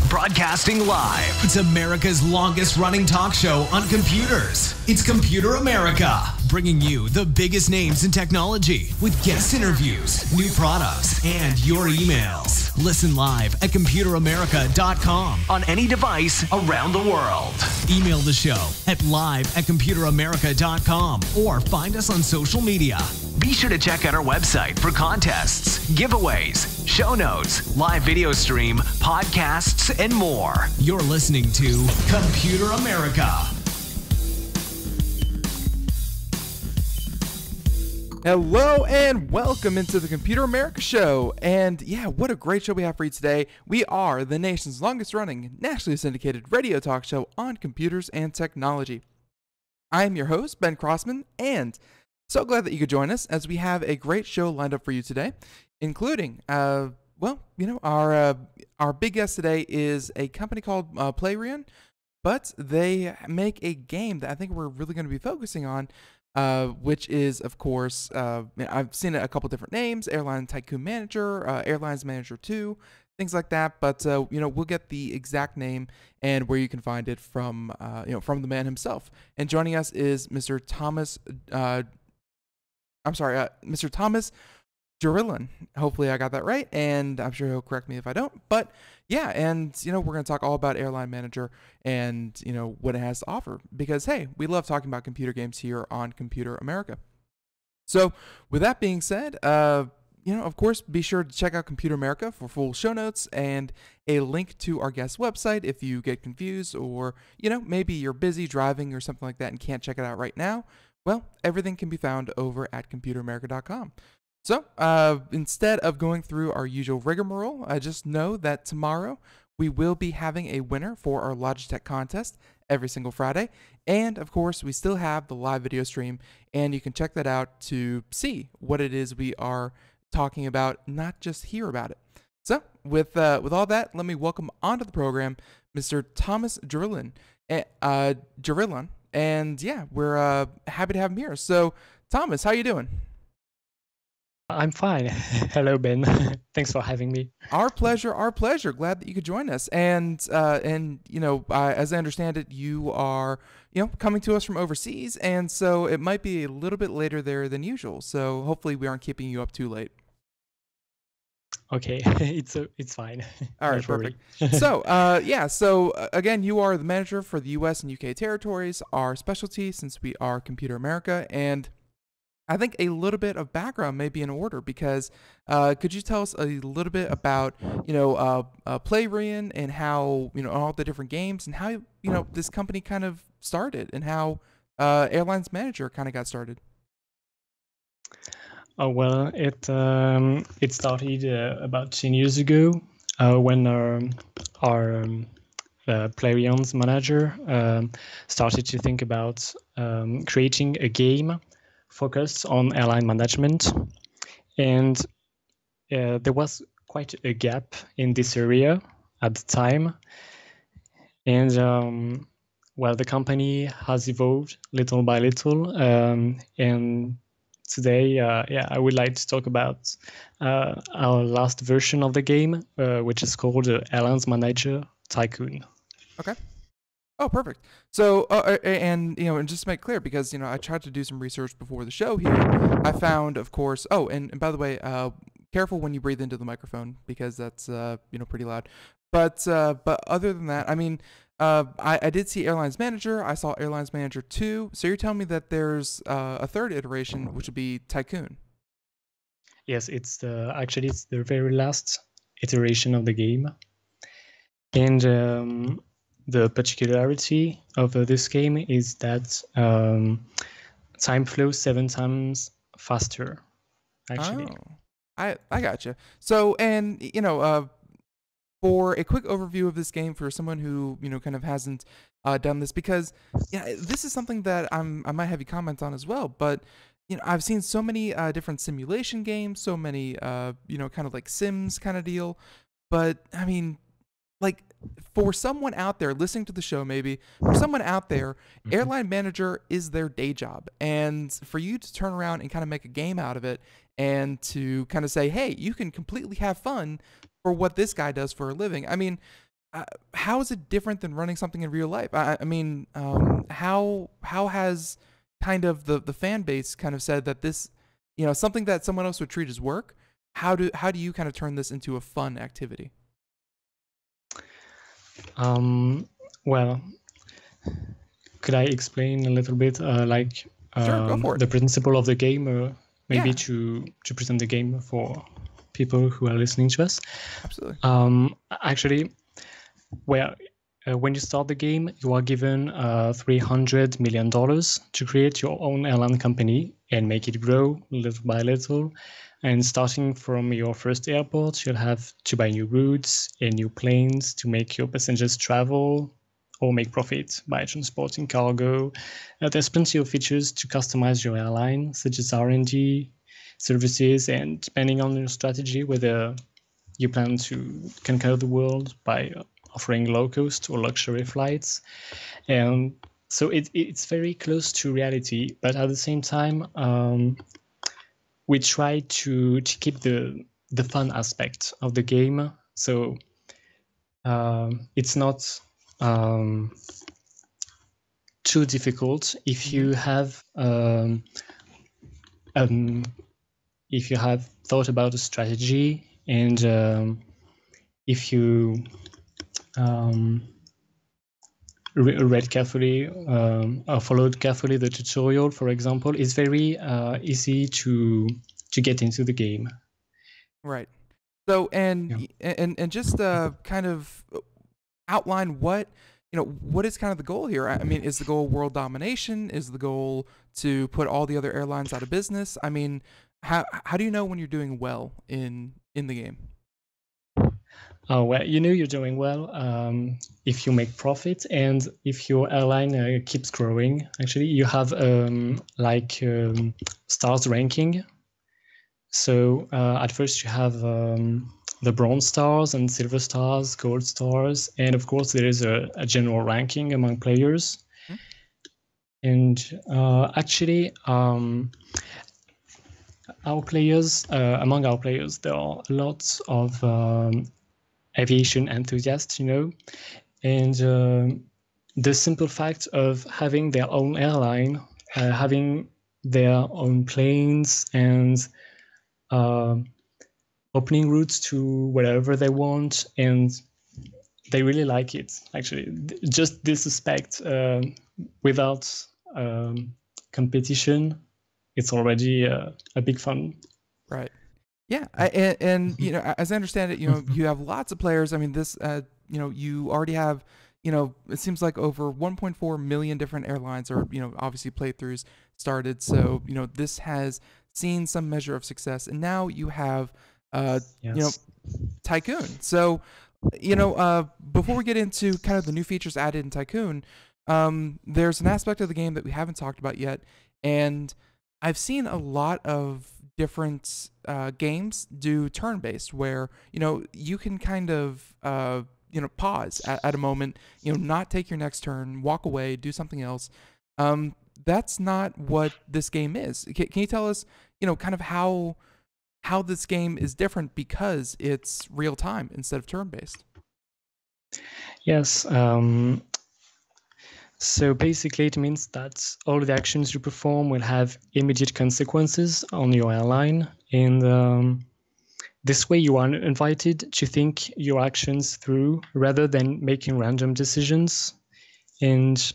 Broadcasting live. It's America's longest running talk show on computers. It's Computer America, bringing you the biggest names in technology with guest interviews, new products, and your emails. Listen live at computeramerica.com on any device around the world. Email the show at live@computeramerica.com or find us on social media. Be sure to check out our website for contests, giveaways, show notes, live video stream, podcasts, and more. You're listening to Computer America. Hello and welcome into the Computer America Show. And yeah, what a great show we have for you today. We are the nation's longest running, nationally syndicated radio talk show on computers and technology. I am your host, Ben Crossman, and so glad that you could join us as we have a great show lined up for you today, including, our big guest today is a company called Playrion, but they make a game that I think we're really going to be focusing on, which is, of course, I've seen it a couple different names: Airline Manager, Airlines Manager 2, things like that. But we'll get the exact name and where you can find it from, from the man himself. And joining us is Mr. Thomas. Mr. Thomas Jarillon. Hopefully I got that right, and I'm sure he'll correct me if I don't. But yeah, and we're going to talk all about Airline Manager and what it has to offer, because hey, we love talking about computer games here on Computer America. So with that being said, of course, be sure to check out Computer America for full show notes and a link to our guest website if you get confused, or maybe you're busy driving or something like that and can't check it out right now. Well, everything can be found over at computeramerica.com. So, instead of going through our usual rigmarole, I just know that tomorrow we will be having a winner for our Logitech contest every single Friday. And, of course, we still have the live video stream, and you can check that out to see what it is we are talking about, not just hear about it. So, with all that, let me welcome onto the program Mr. Thomas Jarillon. And yeah, we're happy to have him here. So, Thomas, how you doing? I'm fine. Hello, Ben. Thanks for having me. Our pleasure. Our pleasure. Glad that you could join us. And as I understand it, you are coming to us from overseas, and so it might be a little bit later there than usual. So hopefully we aren't keeping you up too late. Okay, it's fine. All right, perfect. So, again, you are the manager for the U.S. and U.K. territories, our specialty since we are Computer America, and I think a little bit of background may be in order, because could you tell us a little bit about, Playrion and how, all the different games and how, this company kind of started and how Airlines Manager kind of got started? Oh, well, it started about 10 years ago when our Playrion's manager started to think about creating a game focused on airline management. And there was quite a gap in this area at the time. And, the company has evolved little by little. And today, I would like to talk about our last version of the game, which is called Airlines Manager Tycoon. Okay. Oh, perfect. So, and just to make clear, because I tried to do some research before the show here, I found, of course. Oh, and by the way, careful when you breathe into the microphone, because that's pretty loud. But other than that, I mean, I did see Airlines Manager. I saw Airlines Manager 2. So you're telling me that there's a third iteration, which would be Tycoon. Yes, it's the very last iteration of the game, and the particularity of this game is that time flows 7 times faster. Actually, I gotcha. So, and for a quick overview of this game for someone who kind of hasn't done this, because this is something that I might have you comment on as well, but I've seen so many different simulation games, so many kind of like Sims kind of deal, but I mean, like, for someone out there listening to the show, maybe for someone out there, Airline Manager is their day job, and for you to turn around and kind of make a game out of it, and to kind of say, hey, you can completely have fun for what this guy does for a living. I mean, how is it different than running something in real life? I mean, how has kind of the fan base kind of said that this, something that someone else would treat as work, how do you kind of turn this into a fun activity? Well, could I explain a little bit, Sure, go for it. the principle of the game, maybe to present the game for people who are listening to us? Absolutely. Actually, when you start the game, you are given $300 million to create your own airline company and make it grow little by little. And starting from your first airport, you'll have to buy new routes and new planes to make your passengers travel or make profit by transporting cargo. There's plenty of features to customize your airline, such as R&D services, and depending on your strategy, whether you plan to conquer the world by offering low-cost or luxury flights. And so it's very close to reality, but at the same time, we try to keep the fun aspect of the game. So it's not too difficult if you have thought about a strategy, and if you read carefully or followed carefully the tutorial, for example, it's very easy to get into the game. Right. So and just kind of outline what is kind of the goal here. I mean, is the goal world domination? Is the goal to put all the other airlines out of business? I mean, how do you know when you're doing well in the game? Oh, well, you're doing well if you make profit and if your airline keeps growing. Actually, you have stars ranking. So at first you have the bronze stars and silver stars, gold stars, and of course there is a general ranking among players. And actually, among our players, there are lots of aviation enthusiasts, and the simple fact of having their own airline, having their own planes, and opening routes to wherever they want, and they really like it. Actually, just this aspect, without competition, it's already a big fun. Right. Yeah, and as I understand it, you have lots of players. I mean, this, you already have, it seems like over 1.4 million different airlines, or obviously playthroughs started. So this has seen some measure of success, and now you have, Tycoon. So, before we get into kind of the new features added in Tycoon, there's an aspect of the game that we haven't talked about yet, and I've seen a lot of different games do turn-based, where you can kind of pause at a moment, not take your next turn, walk away, do something else. That's not what this game is. Can you tell us kind of how this game is different because it's real time instead of turn-based? Yes. So basically, it means that all the actions you perform will have immediate consequences on your airline, and This way, you are invited to think your actions through rather than making random decisions. And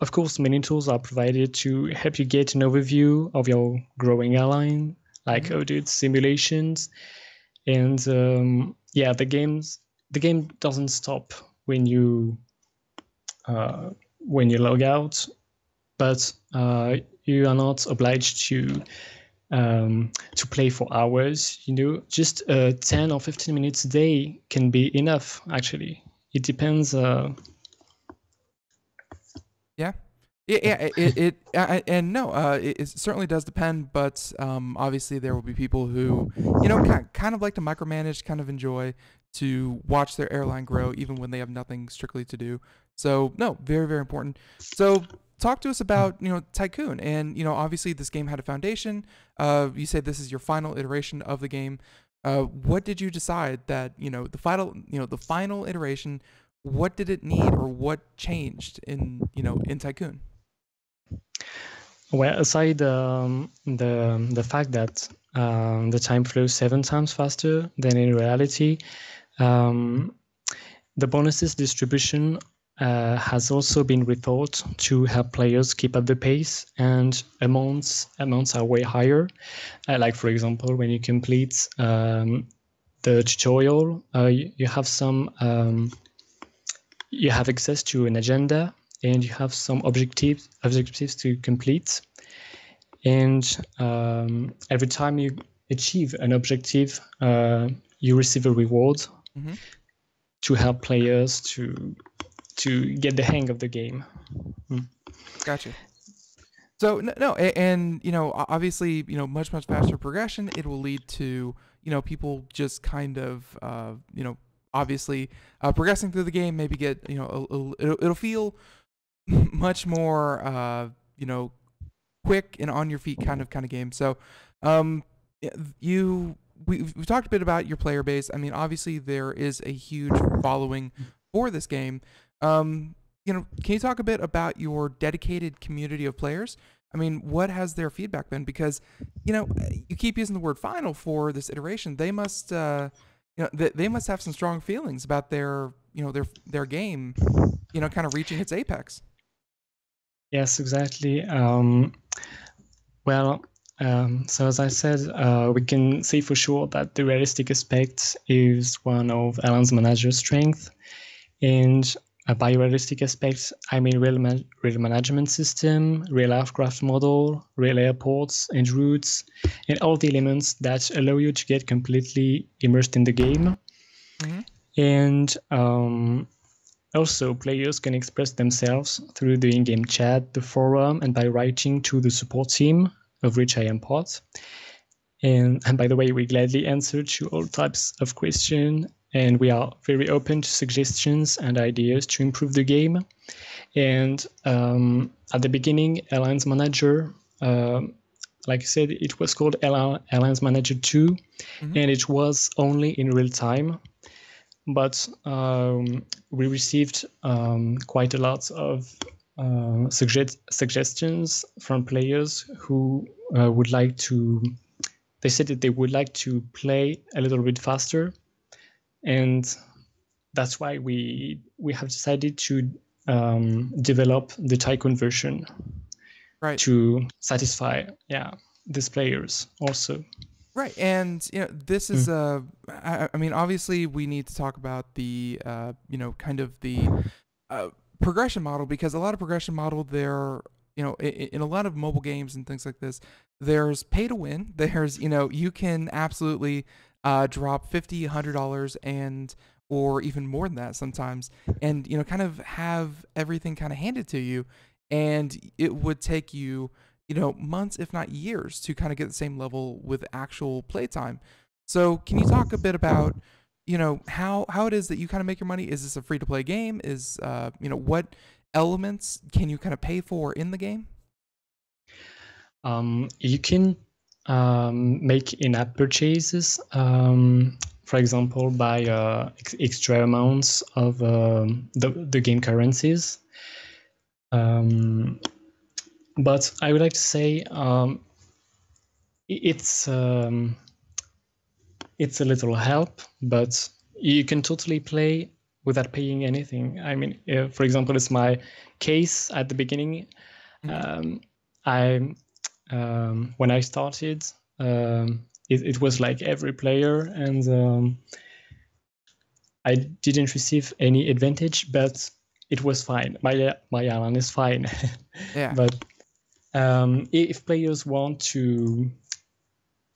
of course, many tools are provided to help you get an overview of your growing airline, like audit simulations. And yeah, the game doesn't stop when you log out, but you are not obliged to play for hours. Just 10 or 15 minutes a day can be enough. Actually, it depends. Yeah. It certainly does depend, but obviously there will be people who, kind of like to micromanage, kind of enjoy to watch their airline grow, even when they have nothing strictly to do. So, no, very, very important. So, talk to us about, Tycoon. And, obviously this game had a foundation. You said this is your final iteration of the game. What did you decide that, the final iteration, what did it need or what changed in Tycoon? Well, aside the fact that the time flows 7 times faster than in reality, the bonuses distribution has also been rethought to help players keep up the pace, and amounts are way higher. Like, for example, when you complete the tutorial, you have access to an agenda, and you have some objectives to complete. And every time you achieve an objective, you receive a reward to help players to get the hang of the game. Gotcha. So no, and obviously, much faster progression. It will lead to people just kind of obviously progressing through the game. Maybe get it'll feel much more quick and on your feet kind of game. So we've talked a bit about your player base. I mean, obviously there is a huge following for this game. Can you talk a bit about your dedicated community of players? I mean, what has their feedback been? Because you keep using the word final for this iteration. They must they must have some strong feelings about their game kind of reaching its apex. Yes, exactly. So as I said, we can say for sure that the realistic aspect is one of Airline's Manager's strength. And by realistic aspects, I mean real management system, real aircraft model, real airports and routes, and all the elements that allow you to get completely immersed in the game. And also, players can express themselves through the in-game chat, the forum, and by writing to the support team, of which I am part. And by the way, we gladly answer to all types of questions, and we are very open to suggestions and ideas to improve the game. And at the beginning, Airlines Manager, like I said, it was called Airlines Manager 2, and it was only in real time. But we received quite a lot of suggestions from players who would like to. They said that they would like to play a little bit faster, and that's why we have decided to develop the Tycoon version, right, to satisfy these players also. Right, and this is I mean, obviously we need to talk about the kind of the progression model, because a lot of progression model there, in a lot of mobile games and things like this, there's pay to win. There's you can absolutely drop $50, $100 and or even more than that sometimes, and kind of have everything kind of handed to you, and it would take you months, if not years, to kind of get the same level with actual playtime. So can you talk a bit about, how it is that you kind of make your money? Is this a free to play game? Is, what elements can you kind of pay for in the game? You can make in-app purchases, for example, by extra amounts of the game currencies. But I would like to say it's it's a little help, but you can totally play without paying anything. I mean, for example, it's my case at the beginning. When I started, it was like every player, and I didn't receive any advantage, but it was fine. My airline is fine. Yeah. But if players want to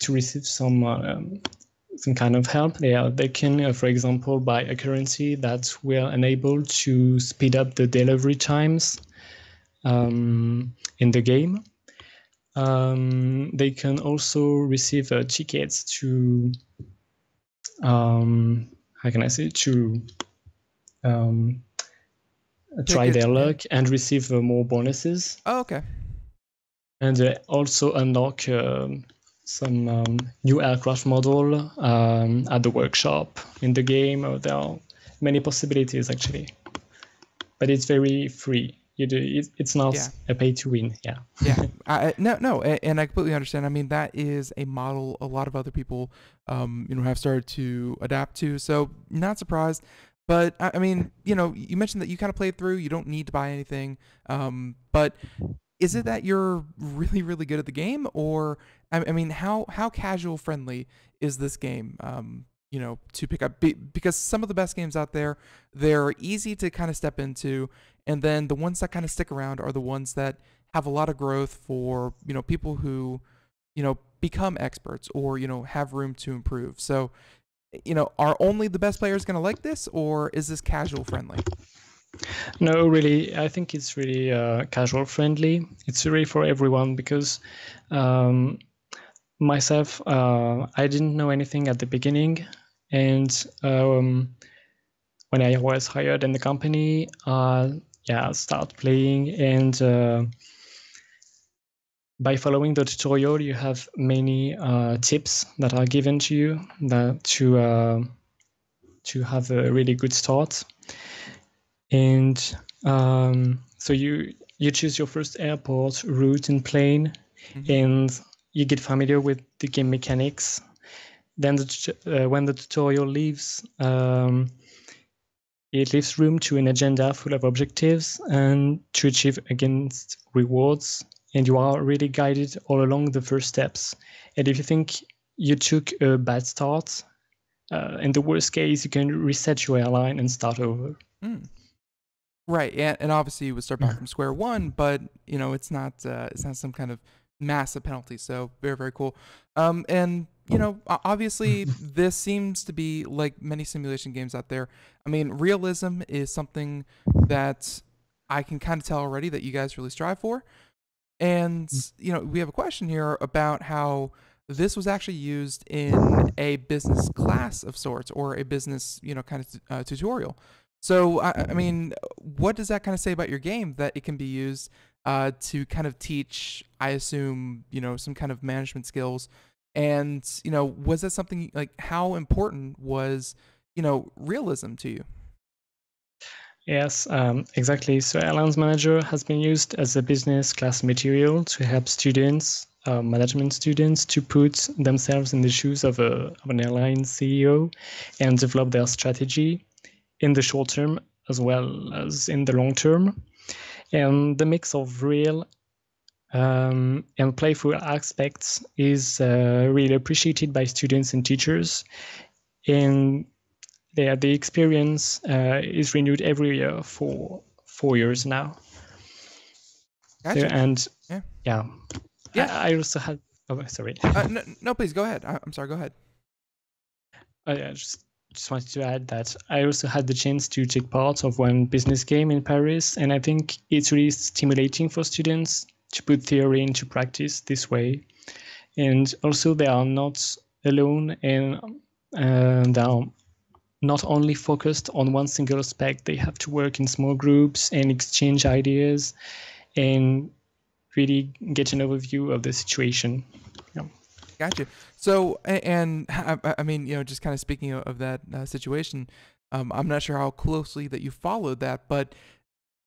receive some kind of help, they can, for example, buy a currency that will enable to speed up the delivery times in the game. They can also receive tickets to, how can I say, to try their luck and receive more bonuses. Oh, okay. And also unlock some new aircraft model at the workshop in the game. There are many possibilities actually, but it's very free. It's not a pay to win. No, and I completely understand. I mean, that is a model a lot of other people, have started to adapt to. So not surprised. But I mean, you mentioned that you kind of played through. You don't need to buy anything. But is it that you're really, really good at the game, or I mean, how casual friendly is this game? To pick up, because some of the best games out there, they're easy to kind of step into, and then the ones that kind of stick around are the ones that have a lot of growth for people who become experts or have room to improve. So are only the best players going to like this, or is this casual friendly? No, really, I think it's really casual friendly. It's really for everyone because myself, I didn't know anything at the beginning. And when I was hired in the company, I started playing. And by following the tutorial, you have many tips that are given to you to have a really good start. And so you choose your first airport, route, and plane, and you get familiar with the game mechanics. Then when the tutorial leaves, it leaves room to an agenda full of objectives and to achieve against rewards. And you are really guided all along the first steps. And if you think you took a bad start, in the worst case, you can reset your airline and start over. Right, and obviously you would start back from square one, but it's not some kind of massive penalty. So very, very cool. And obviously this seems to be like many simulation games out there. I mean, realism is something that I can kind of tell already that you guys really strive for. And we have a question here about how this was actually used in a business class of sorts, or a business kind of tutorial. So I mean, what does that kind of say about your game, that it can be used to kind of teach, I assume, some kind of management skills? And was that something, like, how important was realism to you? Yes, exactly. So Airlines Manager has been used as a business class material to help students, management students, to put themselves in the shoes of an airline CEO and develop their strategy in the short term as well as in the long term. And the mix of real and playful aspects is really appreciated by students and teachers. And the experience is renewed every year for 4 years now. Gotcha. So, and yeah. I also had. Oh, sorry. No, please go ahead. I'm sorry. Go ahead. I just wanted to add that I also had the chance to take part of one business game in Paris, and I think it's really stimulating for students to put theory into practice this way. And also, they are not alone, and they are not only focused on one single aspect. They have to work in small groups and exchange ideas and really get an overview of the situation. Yeah. Gotcha. So, and I mean, just kind of speaking of that situation, I'm not sure how closely that you followed that, but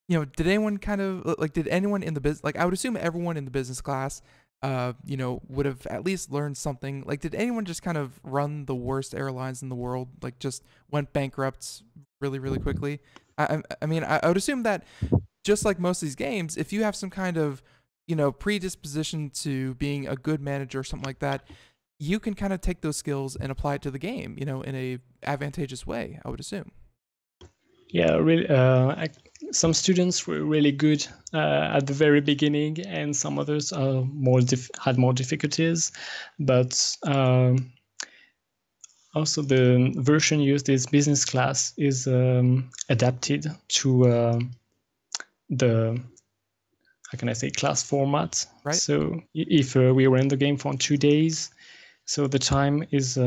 did anyone kind of did anyone in the business, like, I would assume everyone in the business class would have at least learned something. Like, did anyone just kind of run the worst airlines in the world, like just went bankrupt really, really quickly? I mean, I would assume that just like most of these games, if you have some kind of, predisposition to being a good manager or something like that, you can kind of take those skills and apply it to the game, in a advantageous way, I would assume. Yeah, really. Some students were really good at the very beginning, and some others had more difficulties. But also, the version used is business class is adapted to the, how can I say, class format. Right. So if we run the game for 2 days, so the time is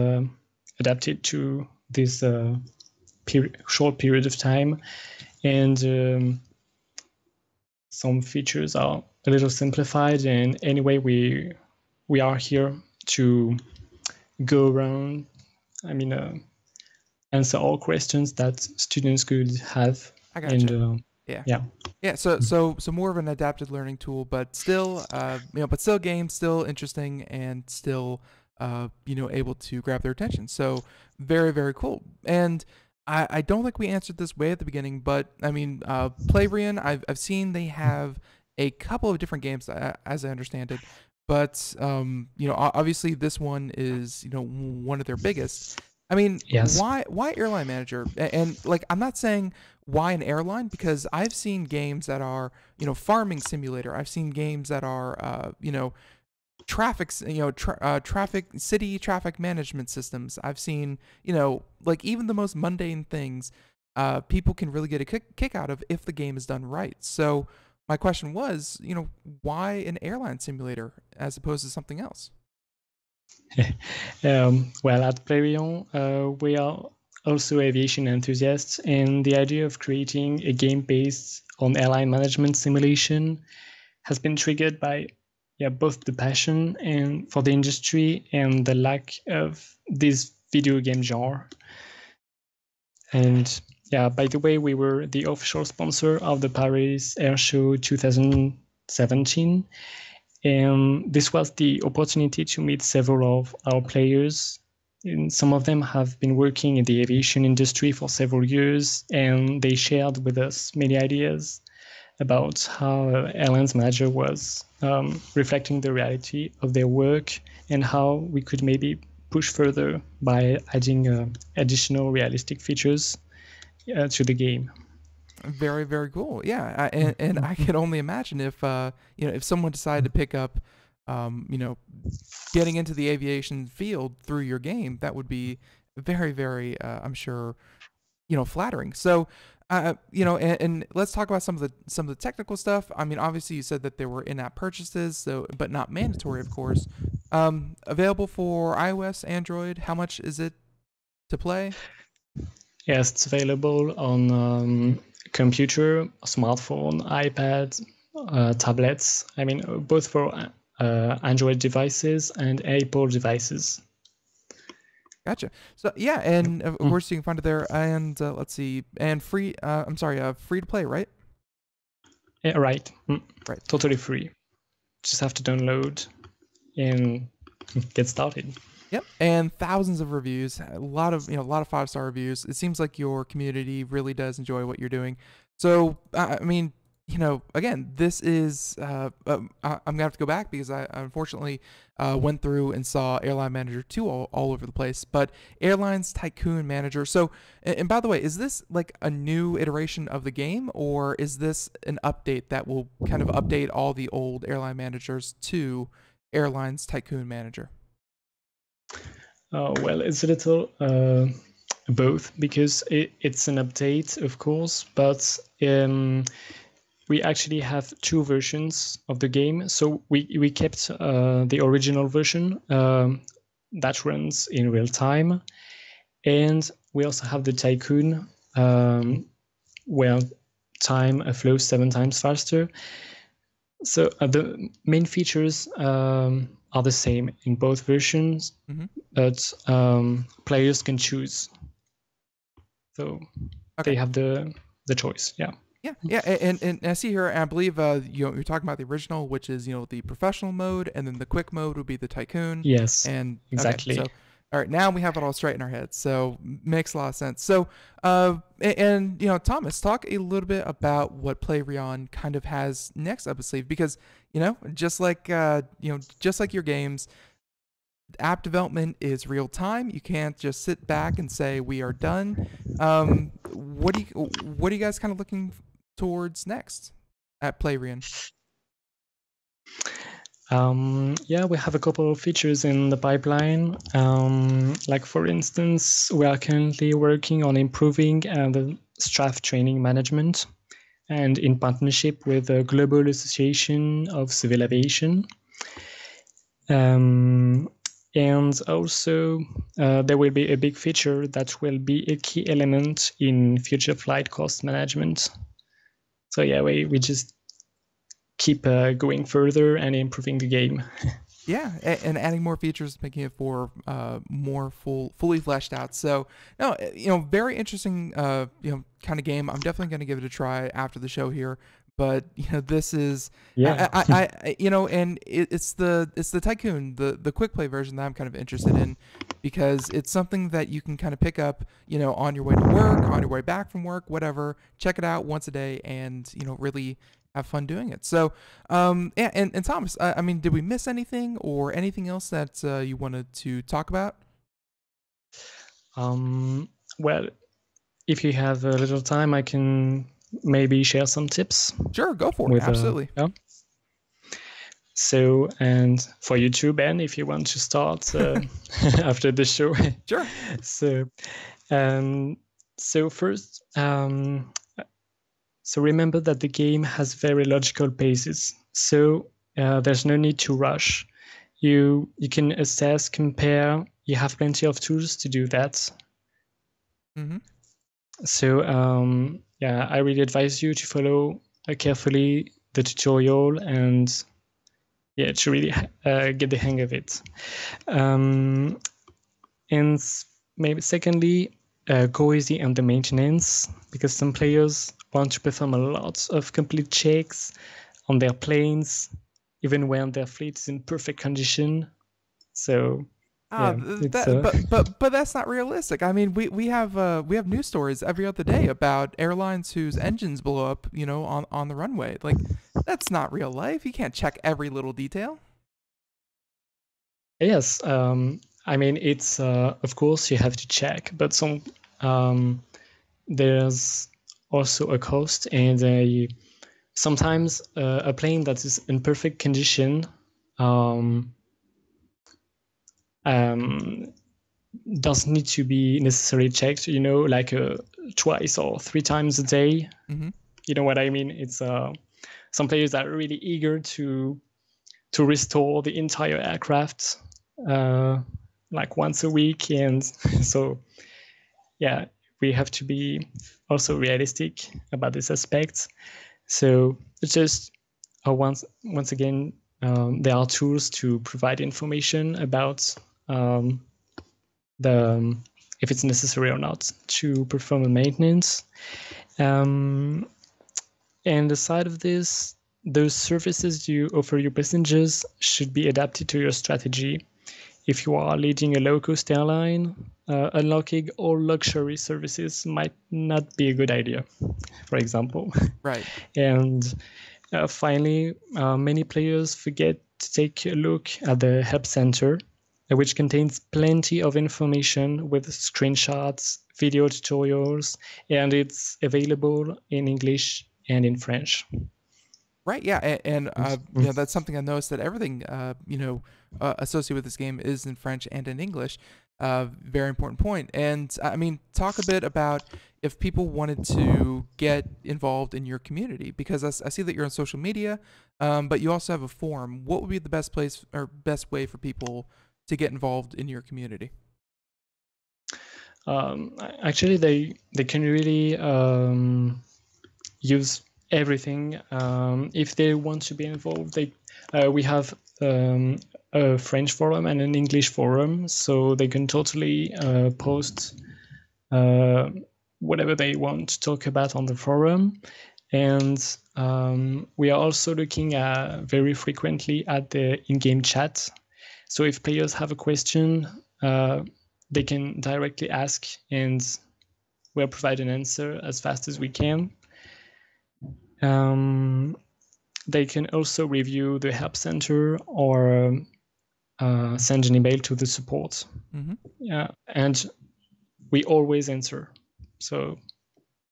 adapted to this short period of time, and some features are a little simplified. And anyway, we are here to go around. I mean, answer all questions that students could have. I got you. Yeah. So more of an adapted learning tool, but still, but still game, still interesting, and still, able to grab their attention. So very, very cool. And I don't think we answered this way at the beginning, but I mean, Playrian, I've seen they have a couple of different games, as I understand it, but obviously this one is one of their biggest. I mean, yes. Why Airline Manager? And like, I'm not saying why an airline, because I've seen games that are farming simulator. I've seen games that are traffic, city traffic management systems. I've seen, like even the most mundane things, people can really get a kick out of if the game is done right. So my question was, why an airline simulator as opposed to something else? Well, at Playrion, we are also aviation enthusiasts, and the idea of creating a game based on airline management simulation has been triggered by both the passion and for the industry and the lack of this video game genre. And by the way, we were the official sponsor of the Paris Air Show 2017. And this was the opportunity to meet several of our players. And some of them have been working in the aviation industry for several years, and they shared with us many ideas about how Airlines Manager was reflecting the reality of their work, and how we could maybe push further by adding additional realistic features to the game. Very, very cool. Yeah, and I can only imagine if if someone decided to pick up, getting into the aviation field through your game, that would be very, very, I'm sure, flattering. So, and let's talk about some of the technical stuff. I mean, obviously, you said that there were in-app purchases, so but not mandatory, of course. Available for iOS, Android. How much is it to play? Yes, it's available on computer, smartphone, iPad, tablets. I mean, both for Android devices and Apple devices. Gotcha. So yeah, and of course you can find it there. And let's see, and free. Free to play, right? Yeah, right. Right. Totally free. Just have to download and get started. Yep, and thousands of reviews, a lot of 5-star reviews. It seems like your community really does enjoy what you're doing. So I mean, again, this is I'm gonna have to go back because I unfortunately went through and saw Airline Manager 2 all over the place. But Airlines Tycoon Manager. So, and by the way, is this like a new iteration of the game, or is this an update that will kind of update all the old Airline Managers to Airlines Tycoon Manager? Well, it's a little both, because it's an update, of course, but we actually have two versions of the game. So we kept the original version that runs in real time, and we also have the Tycoon where time flows 7 times faster. So the main features are the same in both versions, but players can choose. So they have the choice. Yeah. Yeah, and I see here, and I believe you're talking about the original, which is the professional mode, and then the quick mode would be the tycoon. Yes, And exactly. okay, so all right, now we have it all straight in our heads. So makes a lot of sense. So and Thomas, talk a little bit about what Playrion kind of has next up its sleeve, because just like just like your games, app development is real time. You can't just sit back and say we are done. What are you guys kind of looking towards next at Playrion? Yeah, we have a couple of features in the pipeline. Like for instance, we are currently working on improving the staff training management, and in partnership with the Global Association of Civil Aviation. And also, there will be a big feature that will be a key element in future flight cost management. So yeah, we just keep going further and improving the game. Yeah, and adding more features, making it for more fully fleshed out. So no, very interesting kind of game. I'm definitely going to give it a try after the show here. But this is I and it's the tycoon, the quick play version that I'm kind of interested in, because it's something that you can kind of pick up on your way to work, on your way back from work, whatever. Check it out once a day, and really have fun doing it. So yeah, and Thomas, I mean, did we miss anything or anything else that you wanted to talk about? Well, if you have a little time, I can maybe share some tips. Sure, go for it. Absolutely. Yeah. So, and for you too, Ben, if you want to start after the show. Sure. So first, so remember that the game has very logical paces. So there's no need to rush. You can assess, compare. You have plenty of tools to do that. Mm-hmm. So yeah, I really advise you to follow carefully the tutorial and to really get the hang of it. And maybe secondly, go easy on the maintenance, because some players want to perform a lot of complete checks on their planes, even when their fleet is in perfect condition. So but that's not realistic. I mean, we have news stories every other day about airlines whose engines blow up, on the runway. Like, that's not real life. You can't check every little detail. Yes, I mean, it's of course you have to check, but there's also a cost, and sometimes a plane that is in perfect condition doesn't need to be necessarily checked, like twice or 3 times a day. Mm-hmm. You know what I mean? It's some players are really eager to restore the entire aircraft like once a week, and so yeah, we have to be also realistic about this aspect. So it's just once again, there are tools to provide information about if it's necessary or not to perform a maintenance. And aside of this, those services you offer your passengers should be adapted to your strategy. If you are leading a low-cost airline, unlocking all luxury services might not be a good idea, for example. Right. And finally, many players forget to take a look at the help center, which contains plenty of information with screenshots, video tutorials, and it's available in English and in French. Right, yeah, and that's something I noticed, that everything associated with this game is in French and in English. Very important point. And I mean, talk a bit about if people wanted to get involved in your community, because I see that you're on social media, but you also have a forum. What would be the best place or best way for people to get involved in your community? Actually, they can really use everything. If they want to be involved, we have a French forum and an English forum, so they can totally post whatever they want to talk about on the forum. And we are also looking very frequently at the in-game chat. So if players have a question, they can directly ask, and we'll provide an answer as fast as we can. They can also review the help center or send an email to the support. Yeah, and we always answer. So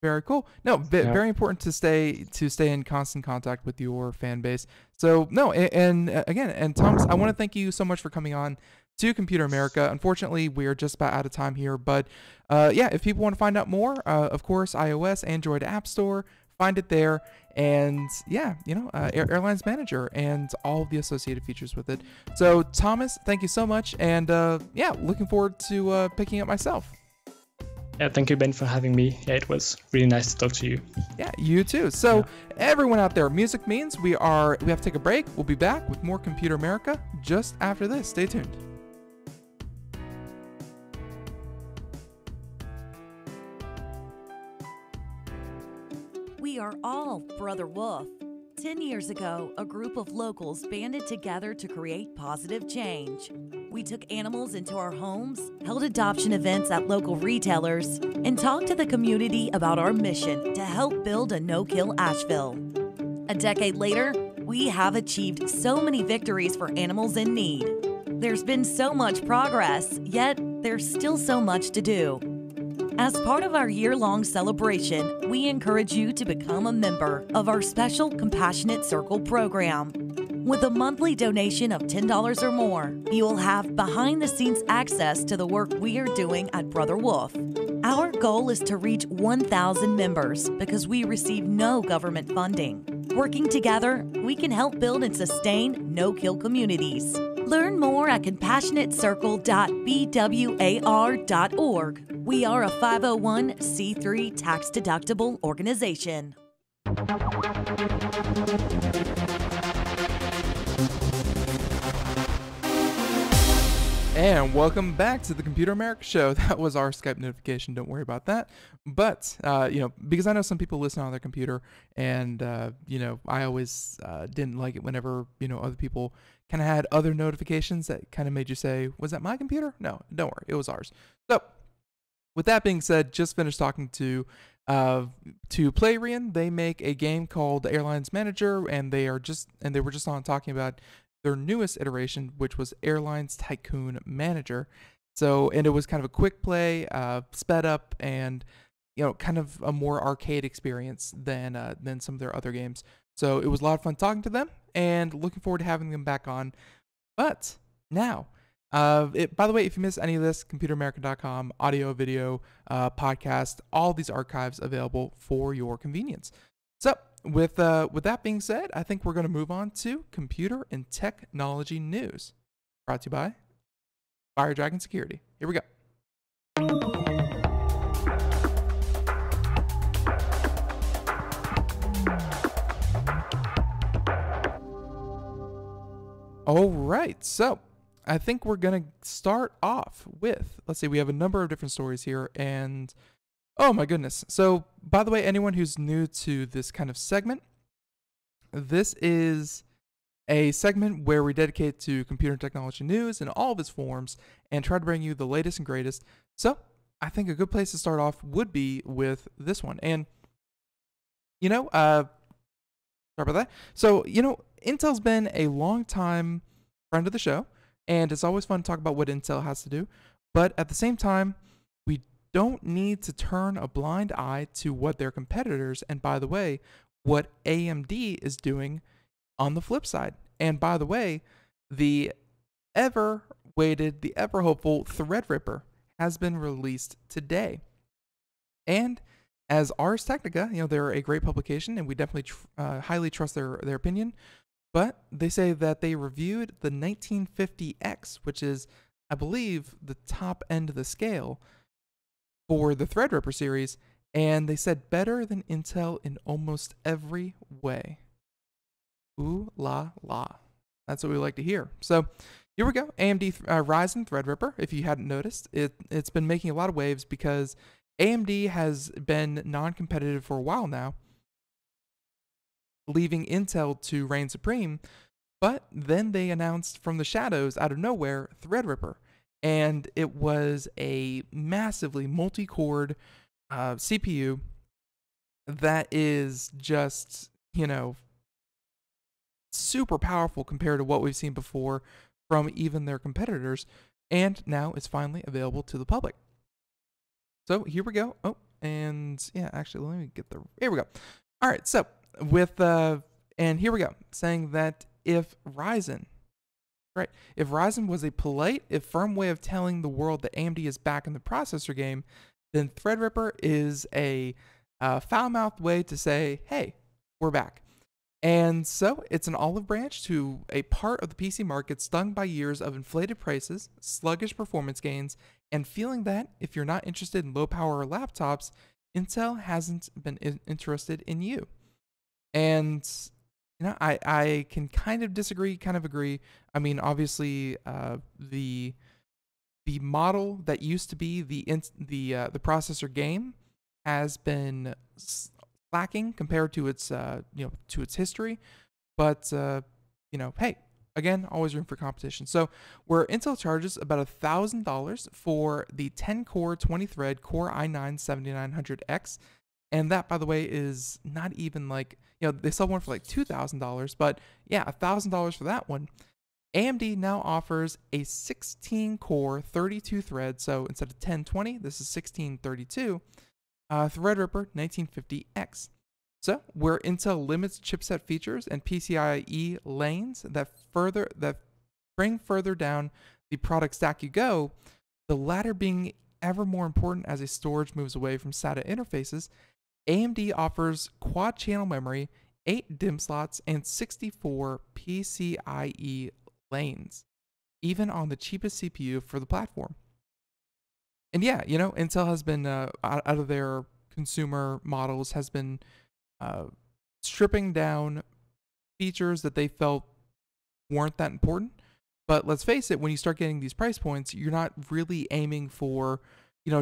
very cool. No, very important to stay in constant contact with your fan base. So no, and again, and Thomas, I want to thank you so much for coming on to Computer America. Unfortunately, we are just about out of time here, but yeah, if people want to find out more, of course, iOS, Android App Store, find it there. And yeah, you know, Airlines Manager and all of the associated features with it. So Thomas, thank you so much, and yeah, looking forward to picking up myself. Yeah, thank you, Ben, for having me. Yeah, it was really nice to talk to you. Yeah, you too. So everyone out there, music means we have to take a break. We'll be back with more Computer America just after this. Stay tuned. We are all Brother Wolf. 10 years ago, a group of locals banded together to create positive change. We took animals into our homes, held adoption events at local retailers, and talked to the community about our mission to help build a no-kill Asheville. A decade later, we have achieved so many victories for animals in need. There's been so much progress, yet there's still so much to do. As part of our year-long celebration, we encourage you to become a member of our special Compassionate Circle program. With a monthly donation of $10 or more, you will have behind-the-scenes access to the work we are doing at Brother Wolf. Our goal is to reach 1,000 members because we receive no government funding. Working together, we can help build and sustain no-kill communities. Learn more at compassionatecircle.bwar.org. We are a 501c3 tax-deductible organization. And welcome back to the Computer America Show. That was our Skype notification. Don't worry about that. But, you know, because I know some people listen on their computer, and, you know, I always didn't like it whenever, you know, other people kind of had other notifications that kind of made you say, was that my computer? No, don't worry. It was ours. So, with that being said, just finished talking to Playrian. They make a game called the Airlines Manager, and they were just on talking about their newest iteration, which was Airlines Tycoon Manager. So, and it was kind of a quick play, sped up, and you know, kind of a more arcade experience than some of their other games. So it was a lot of fun talking to them, and looking forward to having them back on. But now, by the way, if you missed any of this, computeramerica.com, audio, video, podcast, all these archives available for your convenience. So with that being said, I think we're going to move on to computer and technology news, brought to you by Fire Dragon Security. Here we go. All right, so I think we're going to start off with, let's see, we have a number of different stories here, and oh my goodness. So, by the way, anyone who's new to this kind of segment, this is a segment where we dedicate to computer and technology news in all of its forms and try to bring you the latest and greatest. So, I think a good place to start off would be with this one. And, you know, sorry about that. So, you know, Intel's been a long time friend of the show, and it's always fun to talk about what Intel has to do. But at the same time, we don't need to turn a blind eye to what their competitors, and by the way, what AMD is doing on the flip side. And by the way, the ever-waited, the ever-hopeful Threadripper has been released today. And as Ars Technica, you know, they're a great publication, and we definitely highly trust their opinion. But they say that they reviewed the 1950X, which is, I believe, the top end of the scale for the Threadripper series, and they said better than Intel in almost every way. Ooh la la. That's what we like to hear. So here we go. AMD Ryzen Threadripper. If you hadn't noticed, it's been making a lot of waves because AMD has been non-competitive for a while now. leaving Intel to reign supreme. But then they announced from the shadows, out of nowhere, Threadripper. And it was a massively multi-cored CPU that is just, super powerful compared to what we've seen before from even their competitors. And now it's finally available to the public. So here we go. Oh, and yeah, actually, let me get here we go. All right, so and here we go, saying that if Ryzen was a polite, if firm way of telling the world that AMD is back in the processor game, then Threadripper is a foul-mouthed way to say, hey, we're back. And so it's an olive branch to a part of the PC market stung by years of inflated prices, sluggish performance gains, and feeling that if you're not interested in low-power laptops, Intel hasn't been interested in you. And I can kind of disagree, kind of agree. I mean, obviously, the model that used to be the processor game has been lacking compared to its to its history, but hey, again, always room for competition. So where Intel charges about $1,000 for the 10-core 20-thread Core i9-7900X, and that, by the way, is not even like, they sell one for like $2,000, but yeah, $1,000 for that one. AMD now offers a 16-core 32-thread, so instead of 1020, this is 1632, Threadripper 1950X. So where Intel limits chipset features and PCIe lanes that bring further down the product stack you go, the latter being ever more important as a storage moves away from SATA interfaces, AMD offers quad channel memory, 8 DIMM slots, and 64 PCIe lanes, even on the cheapest CPU for the platform. And yeah, Intel has been, out of their consumer models, has been stripping down features that they felt weren't that important. But let's face it, when you start getting these price points, you're not really aiming for,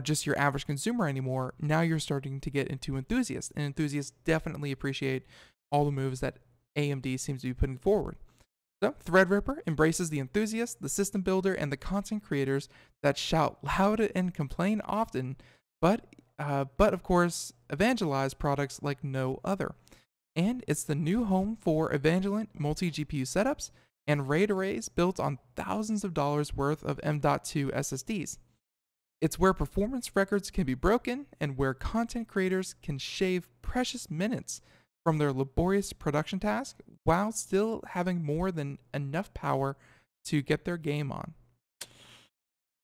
just your average consumer anymore. Now you're starting to get into enthusiasts, and enthusiasts definitely appreciate all the moves that AMD seems to be putting forward. So Threadripper embraces the enthusiast, the system builder, and the content creators that shout loud and complain often, but of course evangelize products like no other. And it's the new home for evangelant multi-GPU setups and RAID arrays built on thousands of dollars worth of M.2 SSDs. It's where performance records can be broken and where content creators can shave precious minutes from their laborious production task while still having more than enough power to get their game on.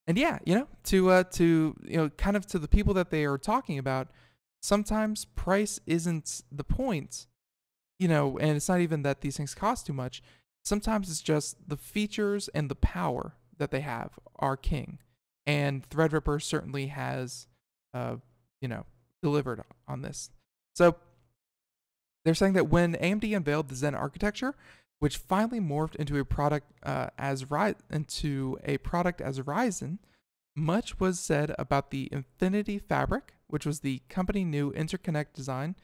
And yeah, kind of to the people that they are talking about, sometimes price isn't the point, and it's not even that these things cost too much. Sometimes it's just the features and the power that they have are king. And Threadripper certainly has, delivered on this. So they're saying that when AMD unveiled the Zen architecture, which finally morphed into a product as Ryzen, much was said about the Infinity Fabric, which was the company new interconnect design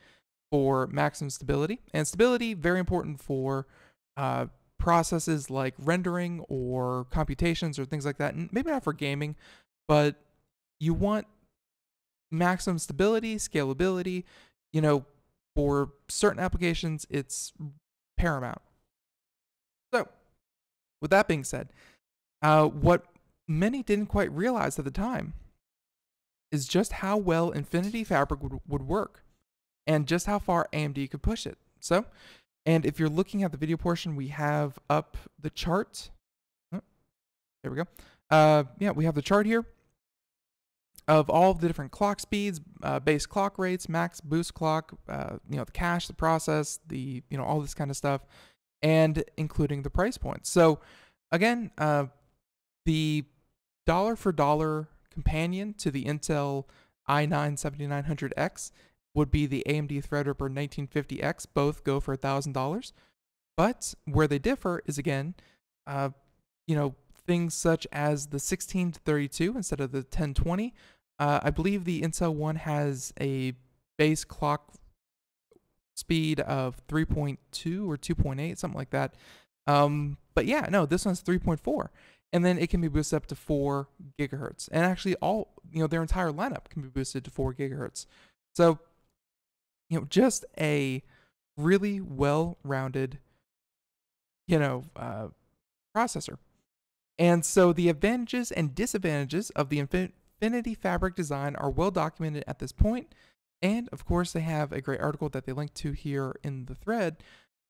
for maximum stability. And stability, very important for processes like rendering or computations or things like that. And maybe not for gaming, but you want maximum stability, scalability, for certain applications, it's paramount. So, with that being said, what many didn't quite realize at the time is just how well Infinity Fabric would work and just how far AMD could push it. So, and if you're looking at the video portion, we have up the chart. Oh, there we go. We have the chart here of all of the different clock speeds, base clock rates, max boost clock, the cache, the process, all this kind of stuff, and including the price points. So again, the dollar for dollar companion to the Intel i9-7900X would be the AMD Threadripper 1950X. Both go for $1,000. But where they differ is, again, things such as the 16-32 instead of the 1020. I believe the Intel one has a base clock speed of 3.2 or 2.8, something like that. But yeah, no, this one's 3.4. And then it can be boosted up to 4 gigahertz. And actually all, their entire lineup can be boosted to 4 gigahertz. So, just a really well-rounded, processor. And so the advantages and disadvantages of the Infinity Fabric design are well documented at this point. And of course, they have a great article that they link to here in the thread.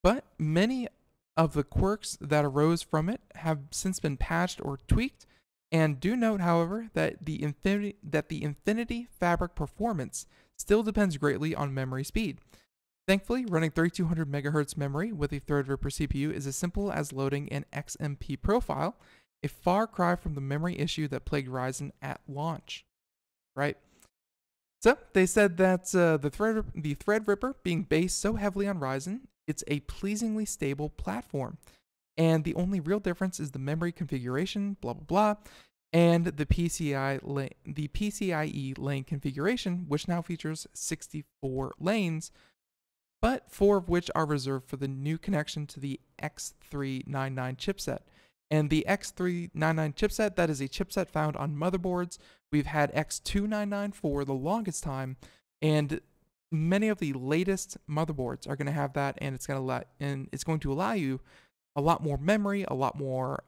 But many of the quirks that arose from it have since been patched or tweaked. And do note, however, that the Infinity Fabric performance still depends greatly on memory speed. Thankfully, running 3200 megahertz memory with a Threadripper CPU is as simple as loading an XMP profile, a far cry from the memory issue that plagued Ryzen at launch. Right? So, they said that the Threadripper being based so heavily on Ryzen, it's a pleasingly stable platform. And the only real difference is the memory configuration, blah, blah, blah, and the PCIe lane configuration, which now features 64 lanes, but 4 of which are reserved for the new connection to the X399 chipset. And the X399 chipset, that is a chipset found on motherboards. We've had X299 for the longest time, and many of the latest motherboards are going to have that, and it's going to allow you a lot more memory, a lot more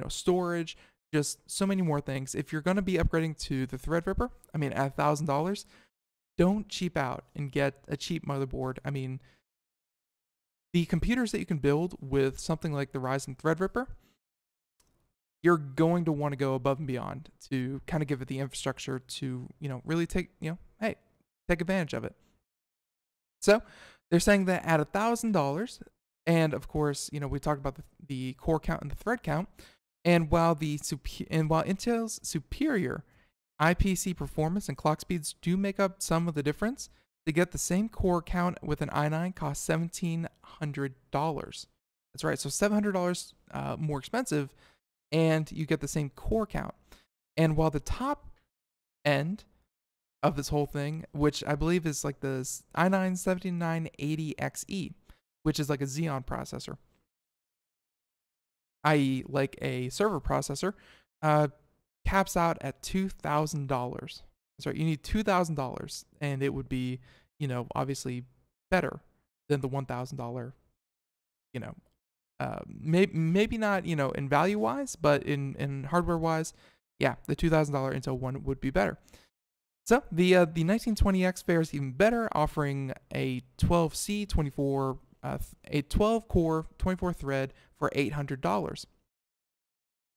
storage, just so many more things. If you're going to be upgrading to the Threadripper, at $1,000, don't cheap out and get a cheap motherboard. The computers that you can build with something like the Ryzen Threadripper, you're going to want to go above and beyond to kind of give it the infrastructure to, really take advantage of it. So they're saying that at $1,000, and of course, we talked about the core count and the thread count, and while Intel's superior IPC performance and clock speeds do make up some of the difference, to get the same core count with an i9 costs $1,700. That's right, so $700 more expensive, and you get the same core count. And while the top end of this whole thing, which I believe is like the i9-7980XE, which is like a Xeon processor, i.e. like a server processor, caps out at $2,000. That's right, you need $2,000, and it would be, obviously better than the $1,000, maybe not, in value-wise, but in hardware-wise, yeah, the $2,000 Intel one would be better. So the 1920X fares even better, offering a 12core 24 thread for $800.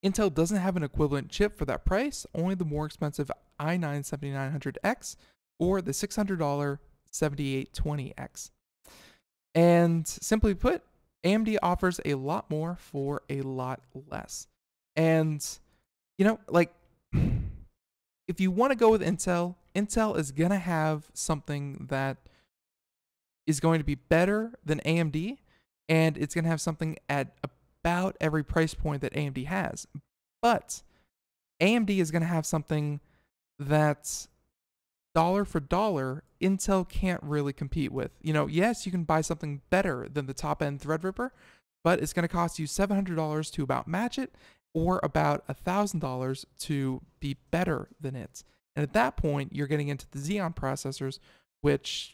Intel doesn't have an equivalent chip for that price, only the more expensive i9-7900X or the $600 7820X. And simply put, AMD offers a lot more for a lot less. And, if you want to go with Intel, Intel is going to have something that is going to be better than AMD, and it's going to have something at about every price point that AMD has. But AMD is going to have something that's dollar for dollar Intel can't really compete with. Yes, you can buy something better than the top-end Threadripper, but it's going to cost you $700 to about match it, or about $1,000 to be better than it. And at that point, you're getting into the Xeon processors, which,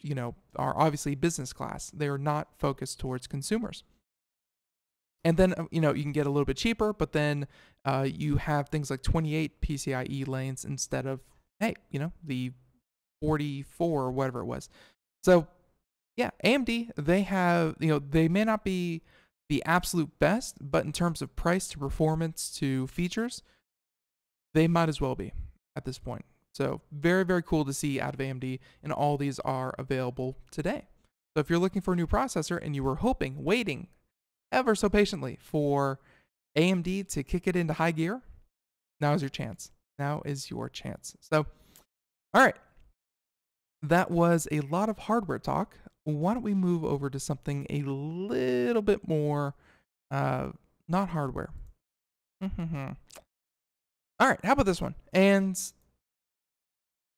are obviously business class. They are not focused towards consumers. And then, you can get a little bit cheaper, but then you have things like 28 PCIe lanes instead of, the 44 or whatever it was. So, yeah, AMD, they have, they may not be the absolute best, but in terms of price to performance to features, they might as well be at this point. So very, very cool to see out of AMD, and all these are available today. So if you're looking for a new processor and you were waiting ever so patiently for AMD to kick it into high gear, now is your chance. Now is your chance. So, all right. That was a lot of hardware talk. Why don't we move over to something a little bit more, not hardware. All right, how about this one? And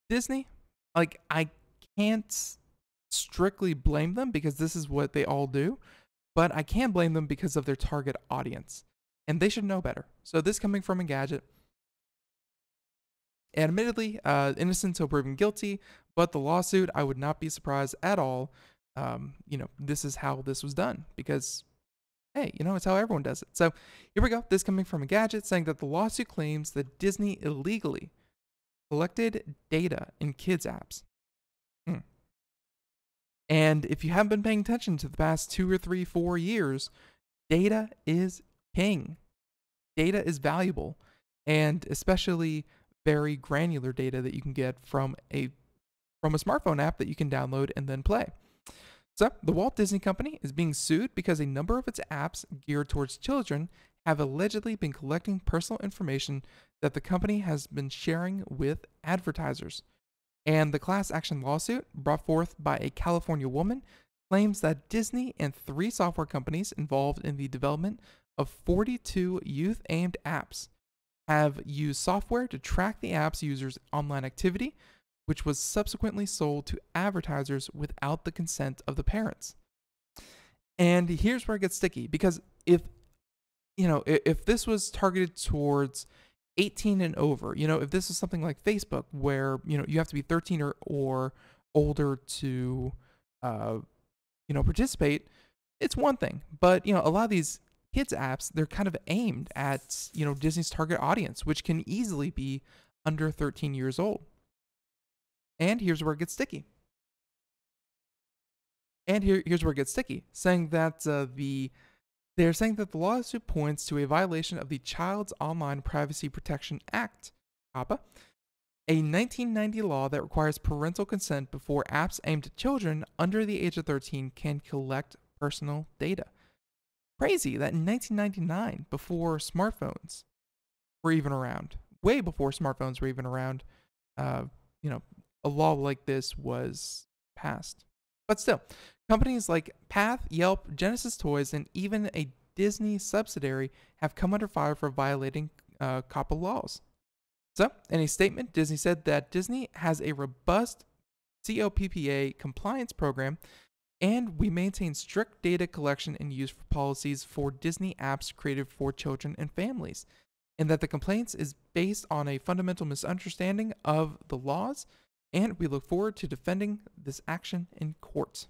Disney, I can't strictly blame them because this is what they all do, but I can blame them because of their target audience. And they should know better. So this coming from Engadget. Admittedly, innocent until proven guilty, but the lawsuit, I would not be surprised at all. This is how this was done because, hey, it's how everyone does it. So here we go. This coming from Engadget saying that the lawsuit claims that Disney illegally collected data in kids' apps. And if you haven't been paying attention to the past 2 or 3, 4 years, data is king. Data is valuable, and especially very granular data that you can get from a smartphone app that you can download and then play. So the Walt Disney Company is being sued because a number of its apps geared towards children have allegedly been collecting personal information that the company has been sharing with advertisers. And the class action lawsuit, brought forth by a California woman, claims that Disney and 3 software companies involved in the development of 42 youth-aimed apps have used software to track the app's users' online activity, which was subsequently sold to advertisers without the consent of the parents. And here's where it gets sticky, because if this was targeted towards 18 and over, if this is something like Facebook where, you have to be 13 or older to, participate, it's one thing. But, a lot of these kids apps, they're kind of aimed at, Disney's target audience, which can easily be under 13 years old. And here's where it gets sticky. Saying that they're saying that the lawsuit points to a violation of the Child's Online Privacy Protection Act, COPPA, a 1990 law that requires parental consent before apps aimed at children under the age of 13 can collect personal data. Crazy that in 1999, before smartphones were even around, way before smartphones were even around, a law like this was passed. But still, companies like Path, Yelp, Genesis Toys, and even a Disney subsidiary have come under fire for violating COPPA laws. So, in a statement, Disney said that Disney has a robust COPPA compliance program, and we maintain strict data collection and use policies for Disney apps created for children and families, and that the complaints is based on a fundamental misunderstanding of the laws, and we look forward to defending this action in court.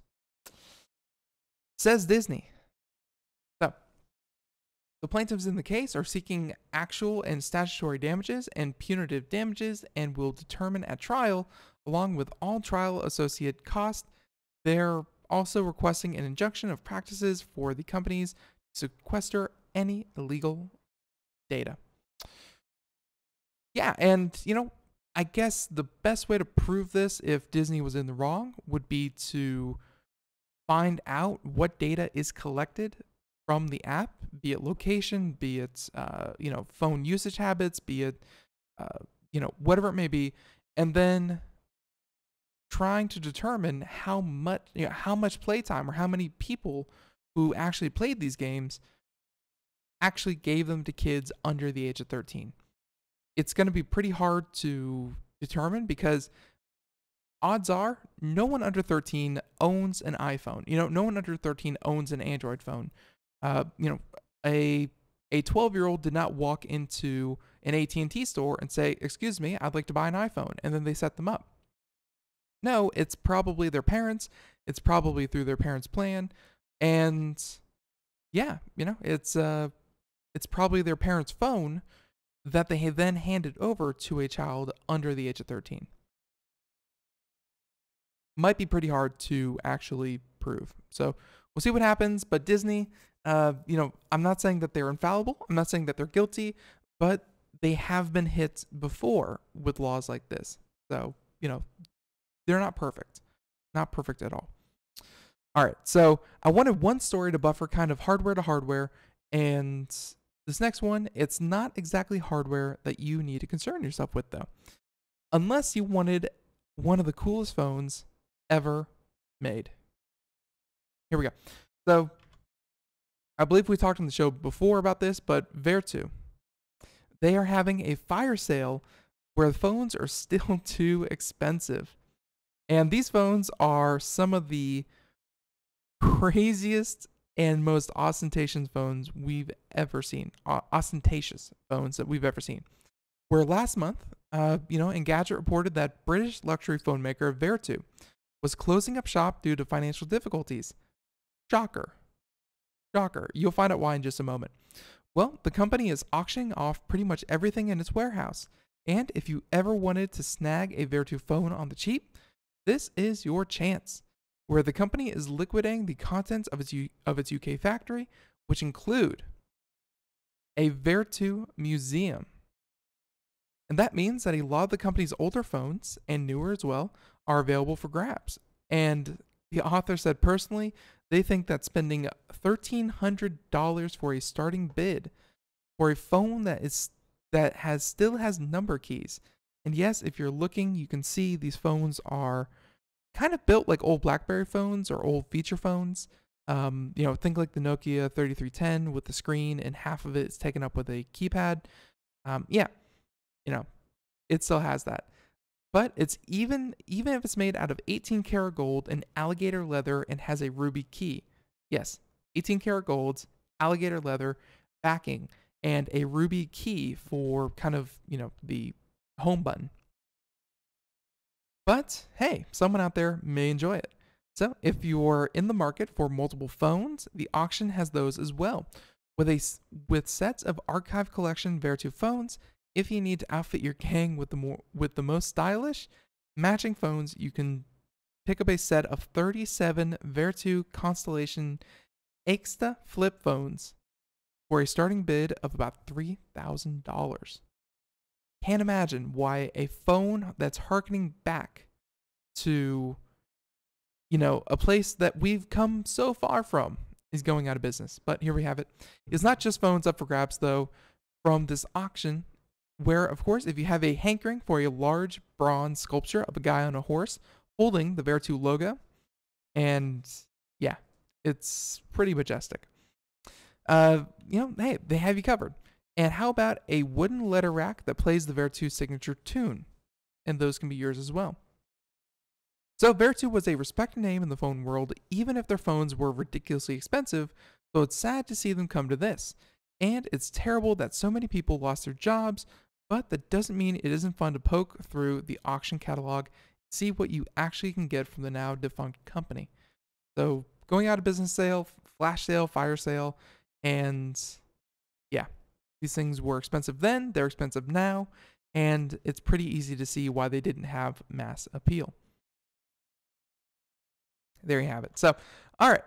Says Disney. So, the plaintiffs in the case are seeking actual and statutory damages and punitive damages and will determine at trial, along with all trial associated costs. They're also requesting an injunction of practices for the companies to sequester any illegal data. Yeah, and, I guess the best way to prove this, if Disney was in the wrong, would be to find out what data is collected from the app, be it location, be it, phone usage habits, be it, whatever it may be, and then trying to determine how much playtime or how many people who actually played these games actually gave them to kids under the age of 13. It's going to be pretty hard to determine because odds are no one under 13 owns an iPhone. No one under 13 owns an Android phone. A 12-year-old did not walk into an AT&T store and say, "Excuse me, I'd like to buy an iPhone," and then they set them up. No, it's probably their parents. It's probably through their parents' plan, and yeah, it's probably their parents' phone that they then handed over to a child under the age of 13. Might be pretty hard to actually prove. So we'll see what happens. But Disney, I'm not saying that they're infallible. I'm not saying that they're guilty, but they have been hit before with laws like this. So, they're not perfect. Not perfect at all. All right. So I wanted one story to buffer kind of hardware to hardware, and this next one, it's not exactly hardware that you need to concern yourself with, though. Unless you wanted one of the coolest phones ever made. Here we go. So, I believe we talked on the show before about this, but Vertu, they are having a fire sale where the phones are still too expensive. And these phones are some of the craziest and most ostentatious phones we've ever seen. Ostentatious phones that we've ever seen. Where last month, Engadget reported that British luxury phone maker Vertu was closing up shop due to financial difficulties. Shocker. Shocker. You'll find out why in just a moment. Well, the company is auctioning off pretty much everything in its warehouse. And if you ever wanted to snag a Vertu phone on the cheap, this is your chance. Where the company is liquidating the contents of its UK factory, which include a Vertu museum. And that means that a lot of the company's older phones, and newer as well, are available for grabs. And the author said personally, they think that spending $1,300 for a starting bid for a phone that still has number keys. And yes, if you're looking, you can see these phones are kind of built like old BlackBerry phones or old feature phones. Think like the Nokia 3310 with the screen and half of it is taken up with a keypad. It still has that. But it's even if it's made out of 18 karat gold and alligator leather and has a ruby key. Yes, 18 karat gold, alligator leather backing, and a ruby key for kind of, the home button. But hey, someone out there may enjoy it. So if you're in the market for multiple phones, the auction has those as well. With sets of archive collection Vertu phones, if you need to outfit your gang with the most stylish matching phones, you can pick up a set of 37 Vertu Constellation Extra flip phones for a starting bid of about $3,000. Can't imagine why a phone that's harkening back to, a place that we've come so far from is going out of business. But here we have it. It's not just phones up for grabs, though, from this auction, where, of course, if you have a hankering for a large bronze sculpture of a guy on a horse holding the Vertu logo, and yeah, it's pretty majestic. Hey, they have you covered. And how about a wooden letter rack that plays the Vertu signature tune? And those can be yours as well. So Vertu was a respected name in the phone world, even if their phones were ridiculously expensive, so it's sad to see them come to this. And it's terrible that so many people lost their jobs, but that doesn't mean it isn't fun to poke through the auction catalog and see what you actually can get from the now defunct company. So going out of business sale, flash sale, fire sale, and yeah. These things were expensive then, they're expensive now, and it's pretty easy to see why they didn't have mass appeal. There you have it. So, all right.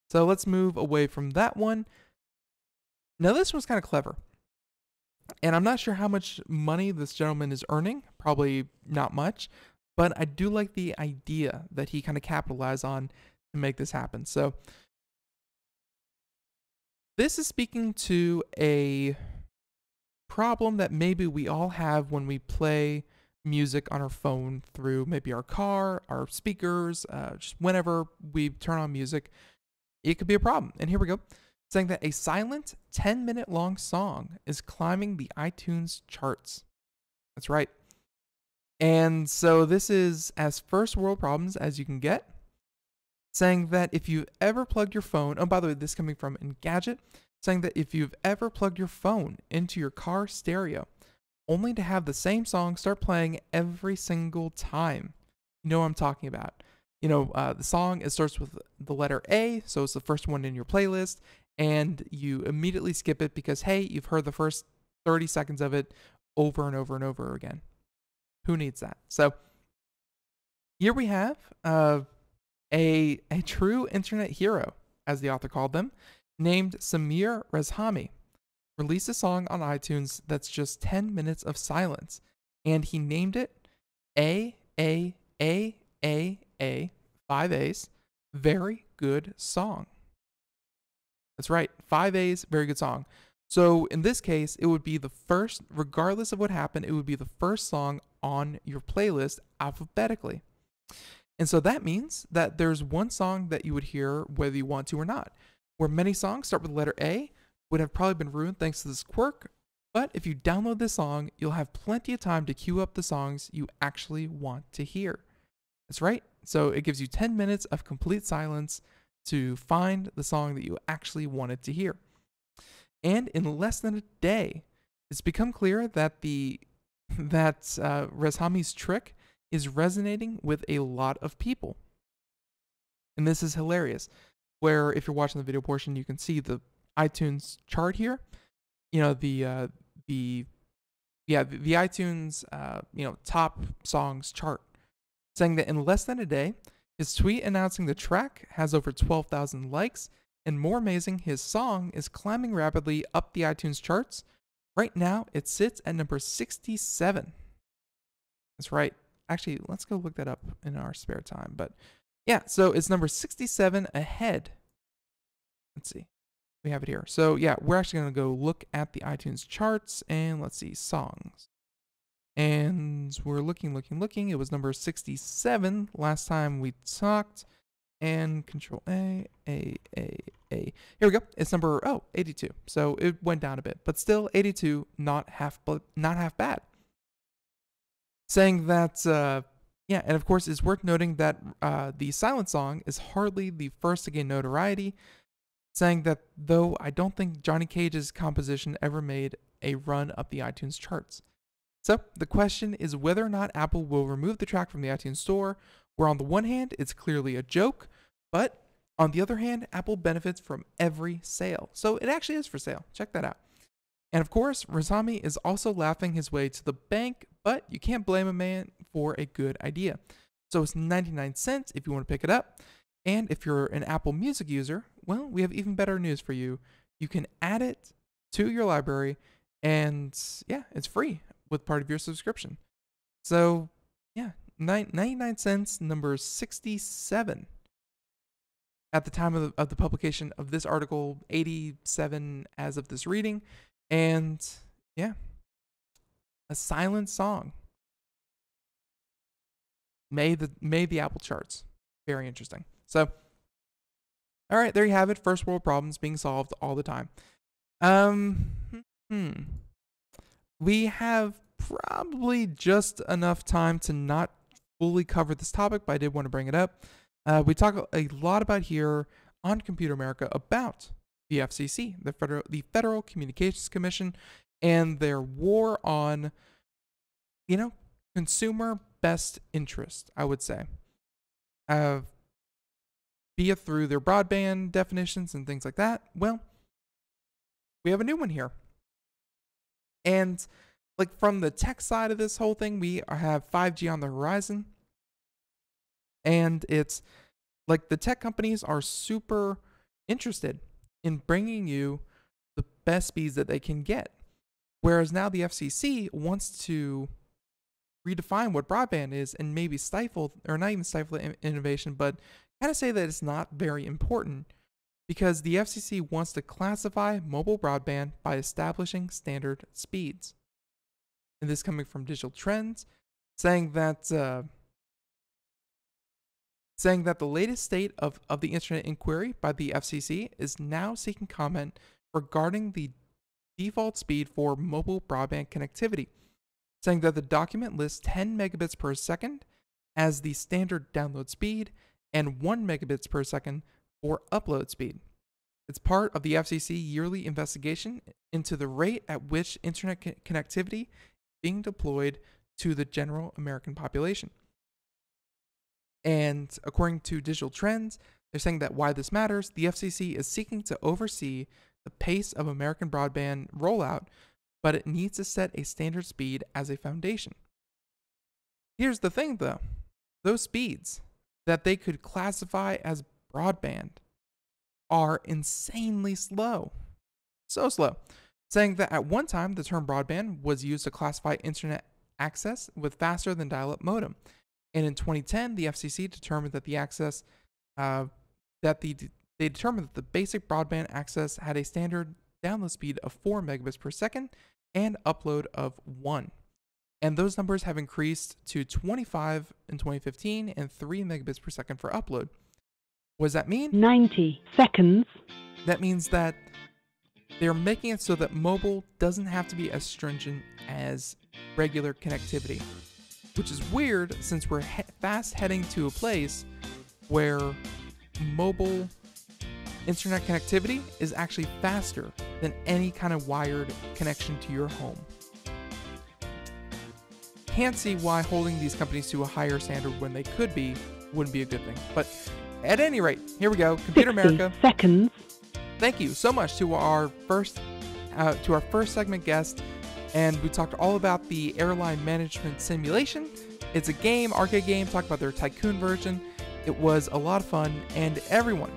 So let's move away from that one. Now this one's kind of clever. And I'm not sure how much money this gentleman is earning. Probably not much. But I do like the idea that he kind of capitalized on to make this happen. So this is speaking to a problem that maybe we all have when we play music on our phone through maybe our car, our speakers, just whenever we turn on music, it could be a problem. And here we go, saying that a silent 10-minute long song is climbing the iTunes charts. That's right. And so this is as first world problems as you can get, saying that if you've ever plugged your phone, oh, by the way, this is coming from Engadget, saying that if you've ever plugged your phone into your car stereo, only to have the same song start playing every single time, you know what I'm talking about. The song, it starts with the letter A, so it's the first one in your playlist, and you immediately skip it because, hey, you've heard the first 30 seconds of it over and over and over again. Who needs that? So here we have a true internet hero, as the author called them, named Samir Rezhami, released a song on iTunes that's just 10 minutes of silence, and he named it A 5 A's, very good song. That's right, 5 A's, very good song. So in this case, it would be the first, regardless of what happened, it would be the first song on your playlist alphabetically. And so that means that there's one song that you would hear whether you want to or not. Where many songs start with the letter A would have probably been ruined thanks to this quirk, but if you download this song, you'll have plenty of time to queue up the songs you actually want to hear. That's right. So it gives you 10 minutes of complete silence to find the song that you actually wanted to hear. And in less than a day, it's become clear that Rezhami's trick is resonating with a lot of people. And this is hilarious, where if you're watching the video portion, you can see the iTunes chart here. You know, the iTunes top songs chart, saying that in less than a day, his tweet announcing the track has over 12,000 likes, and more amazing, his song is climbing rapidly up the iTunes charts. Right now, it sits at number 67. That's right. Actually, let's go look that up in our spare time. But yeah, so it's number 67 ahead. Let's see. We have it here. So yeah, we're actually going to go look at the iTunes charts, and let's see, songs. And we're looking. It was number 67 last time we talked. And Control A. Here we go. It's number 82. So it went down a bit, but still 82, not half bad. Saying that, and of course, it's worth noting that the Silent Song is hardly the first to gain notoriety. Saying that though I don't think Johnny Cage's composition ever made a run up the iTunes charts. So the question is whether or not Apple will remove the track from the iTunes store, where on the one hand, it's clearly a joke, but on the other hand, Apple benefits from every sale. So it actually is for sale. Check that out. And of course, Rezhami is also laughing his way to the bank, but you can't blame a man for a good idea. So it's 99 cents if you want to pick it up. And if you're an Apple Music user, well, we have even better news for you. You can add it to your library, and yeah, it's free with part of your subscription. So yeah, 99 cents, number 67. At the time of the publication of this article, 87 as of this reading. And yeah, a Silent Song made the Apple charts. Very interesting. So, all right, there you have it. First world problems being solved all the time. We have probably just enough time to not fully cover this topic, but I did want to bring it up. We talk a lot about here on Computer America about the FCC, the Federal Communications Commission, and their war on, consumer best interest, I would say. Be it through their broadband definitions and things like that. Well, we have a new one here. And like from the tech side of this whole thing, we have 5G on the horizon. And it's like the tech companies are super interested in bringing you the best speeds that they can get. Whereas now the FCC wants to redefine what broadband is and maybe stifle, or not even stifle innovation, but kind of say that it's not very important, because the FCC wants to classify mobile broadband by establishing standard speeds. And this coming from Digital Trends, saying that the latest state of the internet inquiry by the FCC is now seeking comment regarding the default speed for mobile broadband connectivity, saying that the document lists 10 megabits per second as the standard download speed and 1 megabits per second for upload speed. It's part of the FCC yearly investigation into the rate at which internet connectivity is being deployed to the general American population. And according to Digital Trends, they're saying that why this matters, the FCC is seeking to oversee the pace of American broadband rollout, but it needs to set a standard speed as a foundation. Here's the thing though, those speeds that they could classify as broadband are insanely slow. So slow. Saying that at one time, the term broadband was used to classify internet access with faster than dial-up modem. And in 2010, the FCC determined that they determined that the basic broadband access had a standard download speed of 4 megabits per second and upload of 1. And those numbers have increased to 25 in 2015 and 3 megabits per second for upload. What does that mean? 90 seconds. That means that they're making it so that mobile doesn't have to be as stringent as regular connectivity. which is weird since we're fast heading to a place where mobile internet connectivity is actually faster than any kind of wired connection to your home. Can't see why holding these companies to a higher standard when they could be wouldn't be a good thing. But at any rate, here we go. Computer America. Seconds. Thank you so much to our first segment guest, and we talked all about the airline management simulation. It's a game, arcade game. Talked about their tycoon version. It was a lot of fun, and everyone,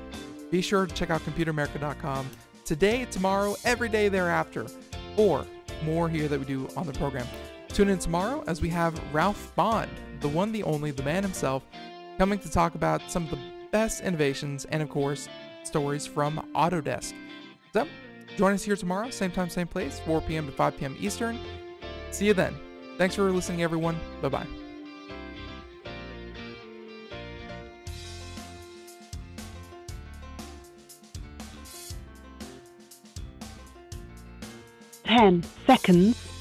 be sure to check out computeramerica.com today, tomorrow, every day thereafter, or more here that we do on the program. Tune in tomorrow as we have Ralph Bond, the one, the only, the man himself, coming to talk about some of the best innovations and, of course, stories from Autodesk. So, join us here tomorrow, same time, same place, 4 p.m. to 5 p.m. Eastern. See you then. Thanks for listening, everyone. Bye-bye. Ten seconds.